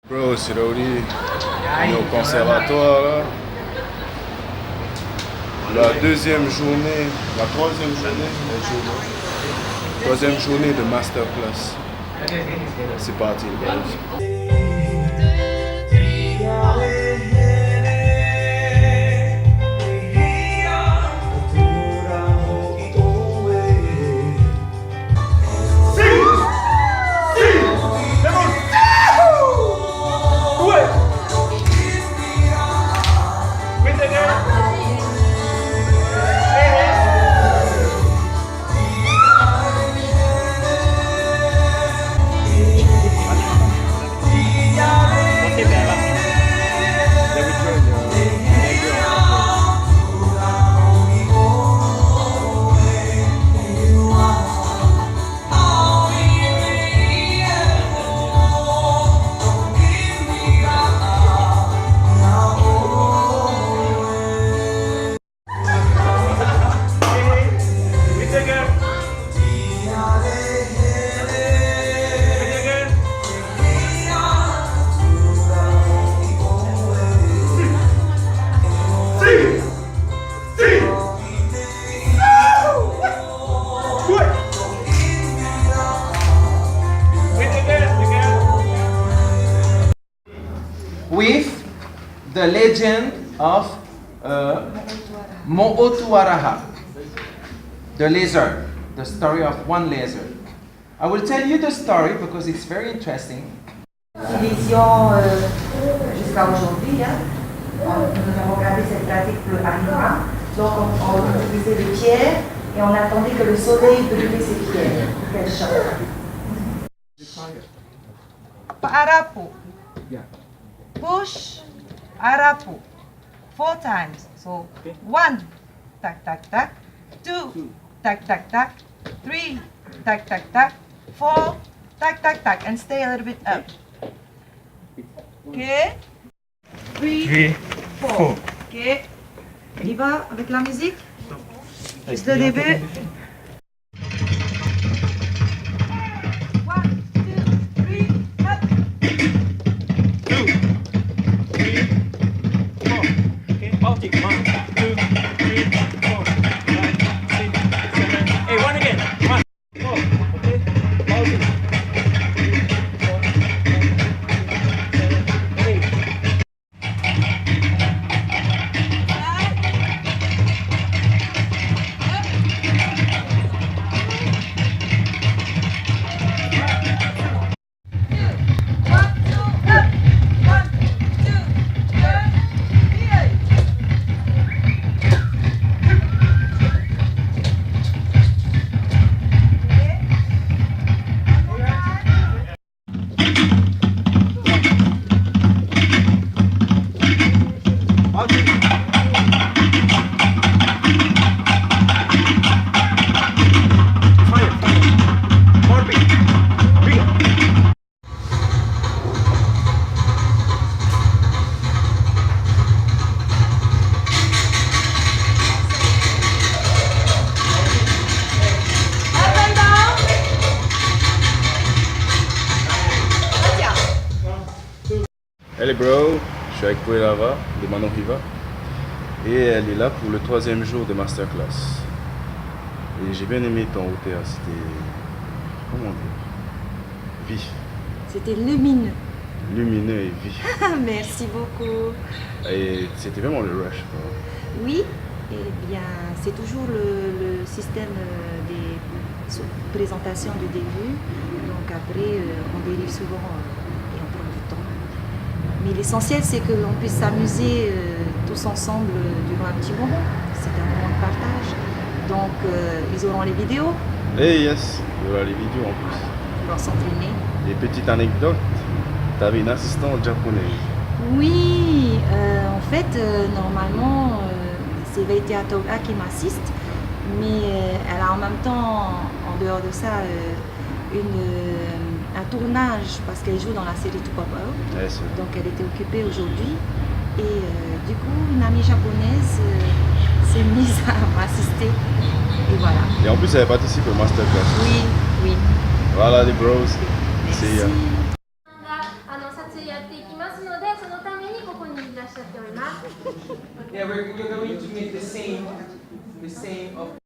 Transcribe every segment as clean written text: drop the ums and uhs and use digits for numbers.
Bro, c'est Rowdy. On est au conservatoire là. La deuxième journée, la troisième journée de masterclass. C'est parti, guys. With the legend of Mo'otuaraha, the lizard, the story of one lizard. I will tell you the story because it's very interesting. Vision jusqu'à aujourd'hui, hein. Nous avons gardé cette pratique pour l'anima. Donc on utilisait des pierres et on attendait que le soleil brûlait ces pierres pour qu'elles chantent. Arapo. Push Arapo 4 times. So 1, tac tac tac, 2, tac tac tac, 3, tac tac tac, 4, tac tac tac, and stay a little bit up. Ok? 3, 4. Ok? On y va avec la musique? Juste le début. 1, 2, 3, up. Baltic, 1, 2, 3, 4, 5, 6, 7. Hey, one again. 1, 4. Okay. Baltic. 3, 4, 5, 6, 7, 8. Hey bro, je suis avec Poelava de Manon Riva et elle est là pour le troisième jour de masterclass. Et j'ai bien aimé ton hôtel, c'était, comment dire, vif, C'était lumineux. lumineux et vif. Merci beaucoup. Et c'était vraiment le rush, quoi. Oui, eh bien, c'est toujours le système des présentations du début. Donc après, on dérive souvent et on prend du temps. Mais l'essentiel, c'est que l'on puisse s'amuser tous ensemble durant un petit moment. C'est un moment de partage. Donc, ils auront les vidéos. Et yes, il y aura les vidéos en plus. Ils vont s'entraîner. Des petites anecdotes, t'avais une assistante japonaise. Oui, en fait, normalement, c'est Veite Atoga qui m'assiste, mais elle a en même temps, en dehors de ça, un tournage parce qu'elle joue dans la série To Papa. Ouais, Donc elle était occupée aujourd'hui et du coup, une amie japonaise s'est mise à m'assister et voilà. Et en plus, elle participe au masterclass. Oui, oui. Voilà les bros. Merci. See ya. やっていきますので、そのためにここにいらっしゃっております。 Yeah, you're going to make the same of.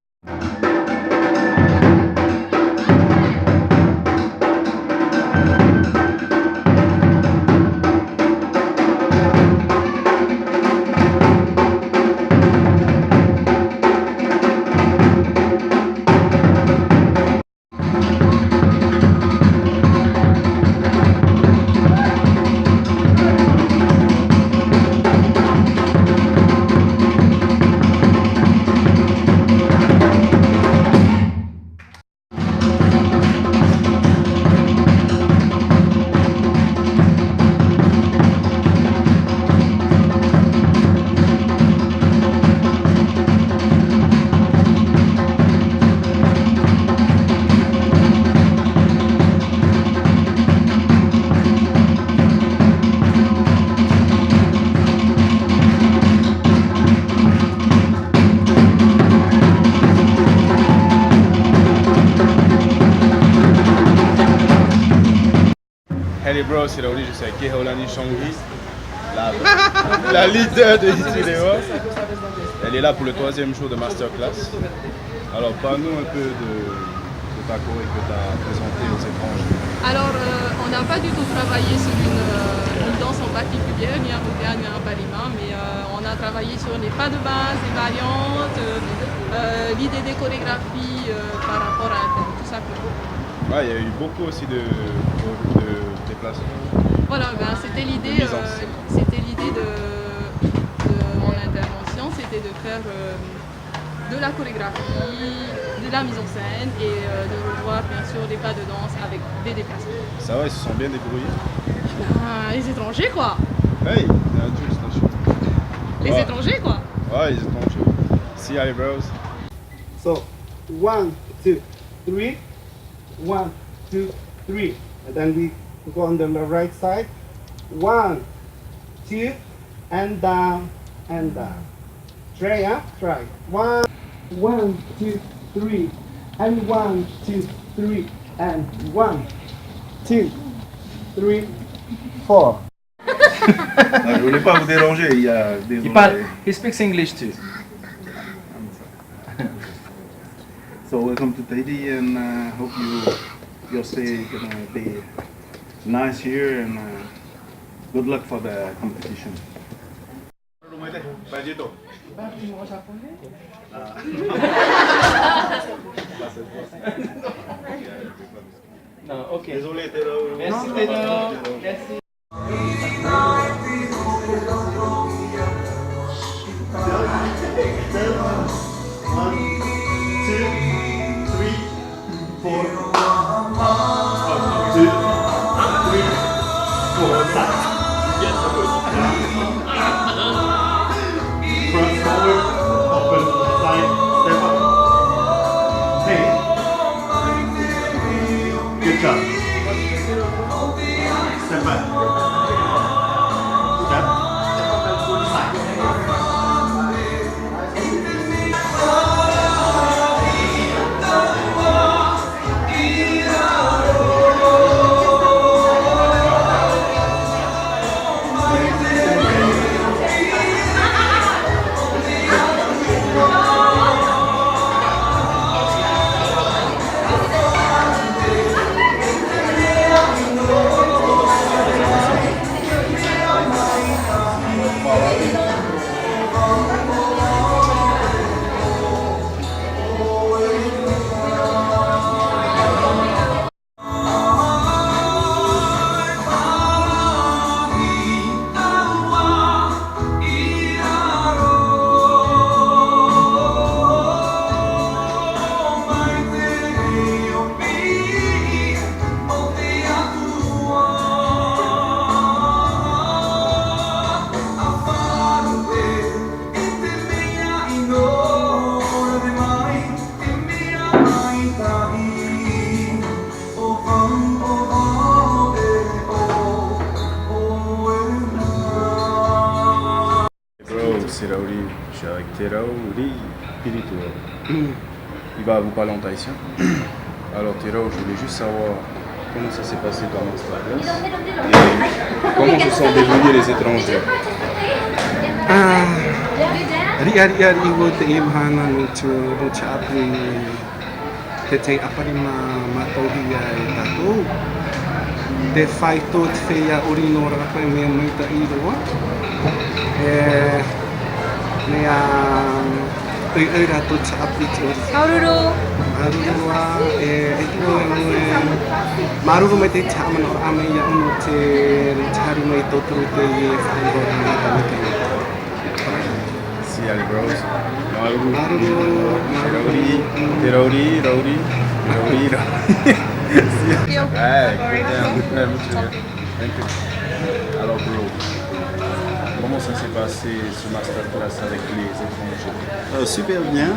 Hey bro, c'est Laoli, je suis avec Kehaolani Shangri, la leader de Itilewa. Elle est là pour le 3e jour de masterclass. Alors parle-nous un peu de ta choré que tu as présenté aux étrangers. Alors, on n'a pas du tout travaillé sur une danse en particulier, ni un Rukya, ni un Balima, mais on a travaillé sur les pas de base, les variantes, l'idée des chorégraphies par rapport à tout ça. Ouais, il y a eu beaucoup aussi de déplacements. Voilà, ben, c'était l'idée de mon intervention, c'était de faire de la chorégraphie, de la mise en scène et de revoir bien sûr des pas de danse avec des déplacements. Ça va, ils se sont bien débrouillés. Ben, les étrangers quoi. Hey, just Les étrangers quoi. Ouais, les étrangers. See you, bros. So 1, 2, 3, 1, 2, 3, and then we go on the right side. 1, 2, and down, and down. Try, huh? Try. 1, 2, 3, and 1, 2, 3, and 1, 2, 3, 4. Je voulais pas vous déranger, il y a des. He speaks English too. So welcome to Tahiti, and hope your stay gonna be nice here, and good luck for the competition. Non, ok. Désolé, Théo. Merci Théo. Merci. Good job. Step back. Step. C'est Laoli, je suis avec Théraoli Pilito. Il va vous parler en tahitien. Alors Théraoli, je voulais juste savoir comment ça s'est passé dans masterclass et comment se sont débrouillés les étrangers. Ria iwo te imhana no te api te aparima matohia e tatou. Te whai tō te whea ori no raka e mea muita i roa. Mea ui rato te api te ori. Aururu. Marurua e tō e mue. Maruru me te tāmana o ame ia uno te retari mai tōturu te i e whaihora mai tamika. Si allez bros. Rauri. Alors bro, comment ça s'est passé ce masterclass avec les étrangers? Super bien.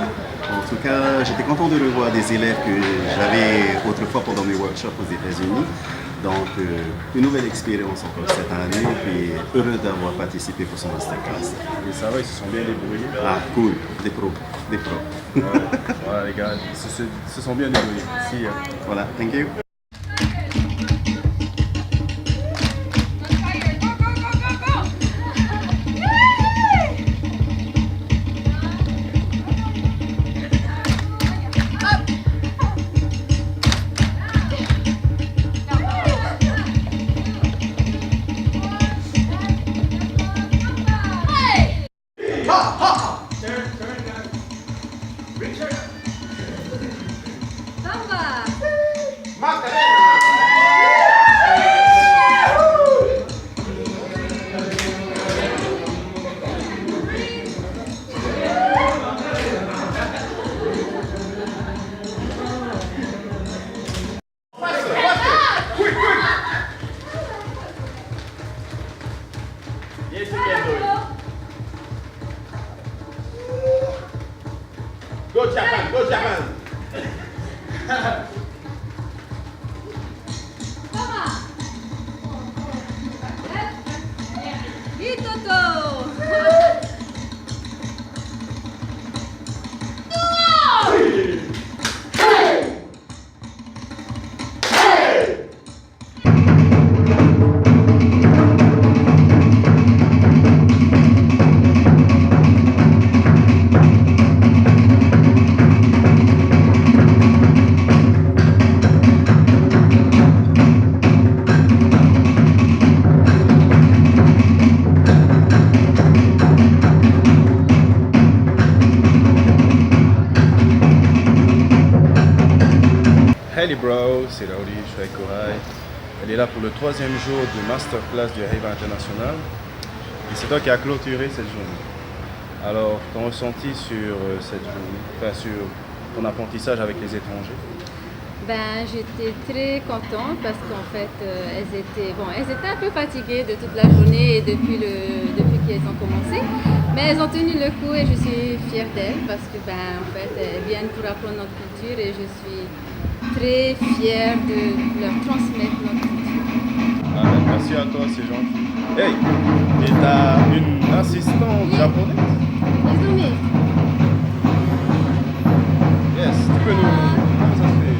En tout cas, j'étais content de revoir des élèves que j'avais autrefois pendant mes workshops aux États-Unis. Donc, une nouvelle expérience encore cette année, puis heureux d'avoir participé pour ce masterclass. Et ça va, ils se sont bien débrouillés? Ah, cool, des pros. Ouais, les gars, ils se sont bien débrouillés. Si, Voilà, thank you. Go Japan, go Japan. Hey bro, c'est Rauri, je suis avec Korai. Elle est là pour le 3e jour du masterclass du Heiva International. Et c'est toi qui as clôturé cette journée. Alors, ton ressenti sur cette journée, enfin sur ton apprentissage avec les étrangers? Ben, j'étais très contente parce qu'en fait, elles étaient un peu fatiguées de toute la journée et depuis qu'elles ont commencé. Mais elles ont tenu le coup et je suis fière d'elles parce que, en fait, elles viennent pour apprendre notre culture et je suis très fière de leur transmettre notre culture. Ah ben, merci à toi, c'est gentil. Hey, et t'as une assistante japonaise? Izumi. Yes, tu peux nous... Comment ça se fait?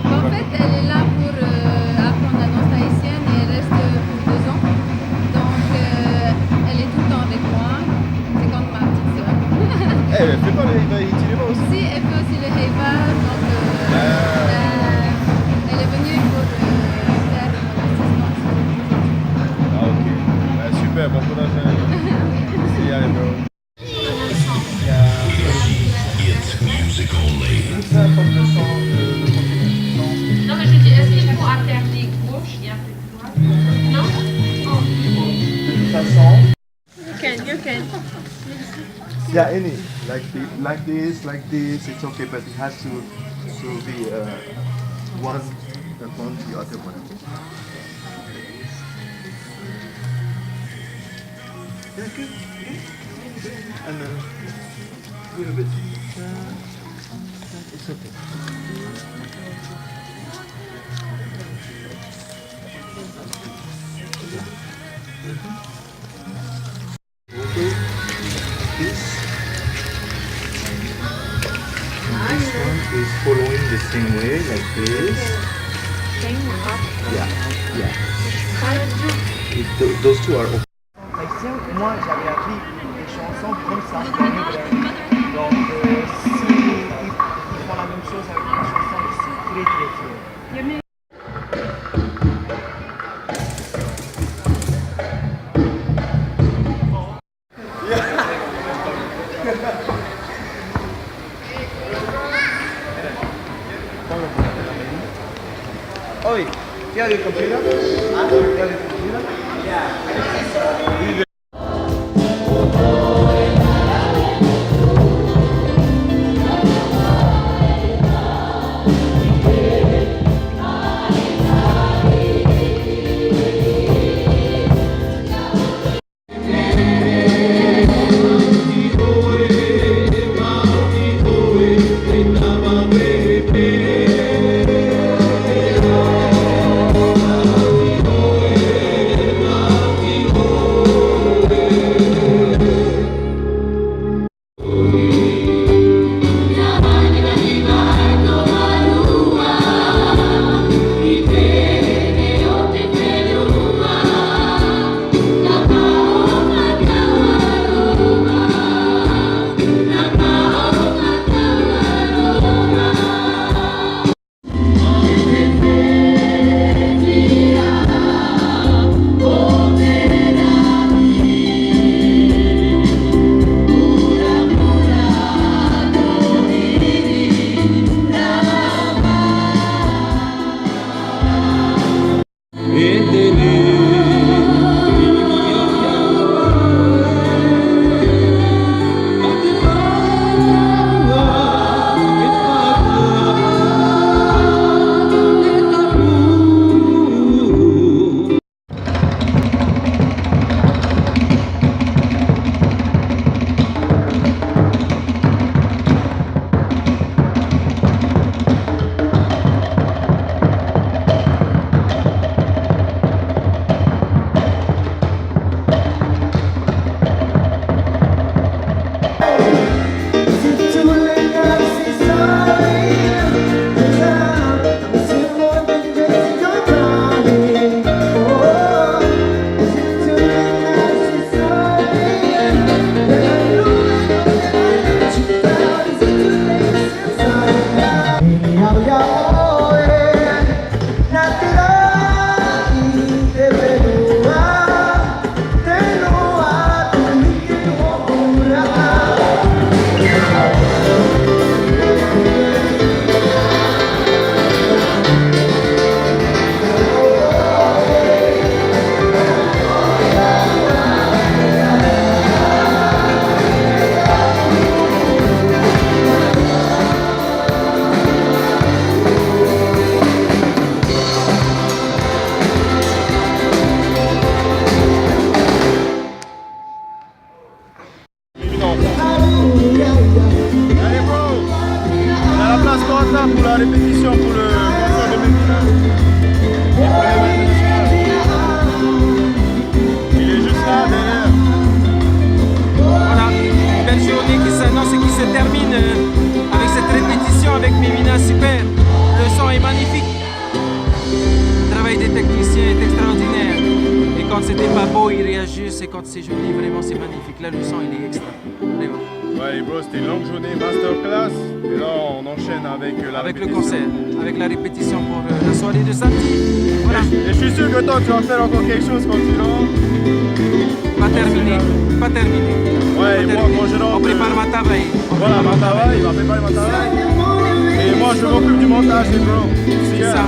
En fait, elle est là pour apprendre la danse haïtienne et elle reste pour 2 ans. Donc, elle est tout le temps avec moi. C'est comme ma petite soeur. Eh, elle fait pas le Heiva Ichirima aussi? Si, elle fait aussi le Heiva. Donc, elle est venue pour faire mon assistance. Ah, ok. Ben, super, bon courage. See ya, bro. Non, mais je dis, est-ce qu'il faut alterner gauche et après droite? Non? De toute façon, You can. yeah, any like this, it's okay, but it has to be one upon the other one. Yeah, good. And a little bit. It's okay. This one is following the same way, like this. same up. Yeah. Those two are okay. Haïtien, moi j'avais appris des chansons comme ça en hébreu. Donc si ils font la même chose avec une chanson, je suis très fier. Oi, you have your computer? Huh? You have your computer? Yeah. Pour la répétition pour le concert de Médina. Il est juste là derrière. Voilà, une belle journée qui s'annonce et qui se termine avec cette répétition avec Mémina, super. Le son est magnifique. Le travail des techniciens est extraordinaire. Et quand c'était pas beau, ils réagissent. Et quand c'est joli, vraiment c'est magnifique. Là, le son il est extra. Vraiment. Ouais, bro, c'était une longue journée masterclass. Et là, on enchaîne avec le concert, avec la répétition pour la soirée de samedi. Voilà. Et je suis sûr que toi, tu vas faire encore quelque chose quand tu rentres. Pas terminé, pas terminé. Ouais, et moi, quand je rentre. On prépare ma travail. Voilà, ma travail, il va préparer ma travail. Et moi, je m'occupe du montage, bro. C'est ça.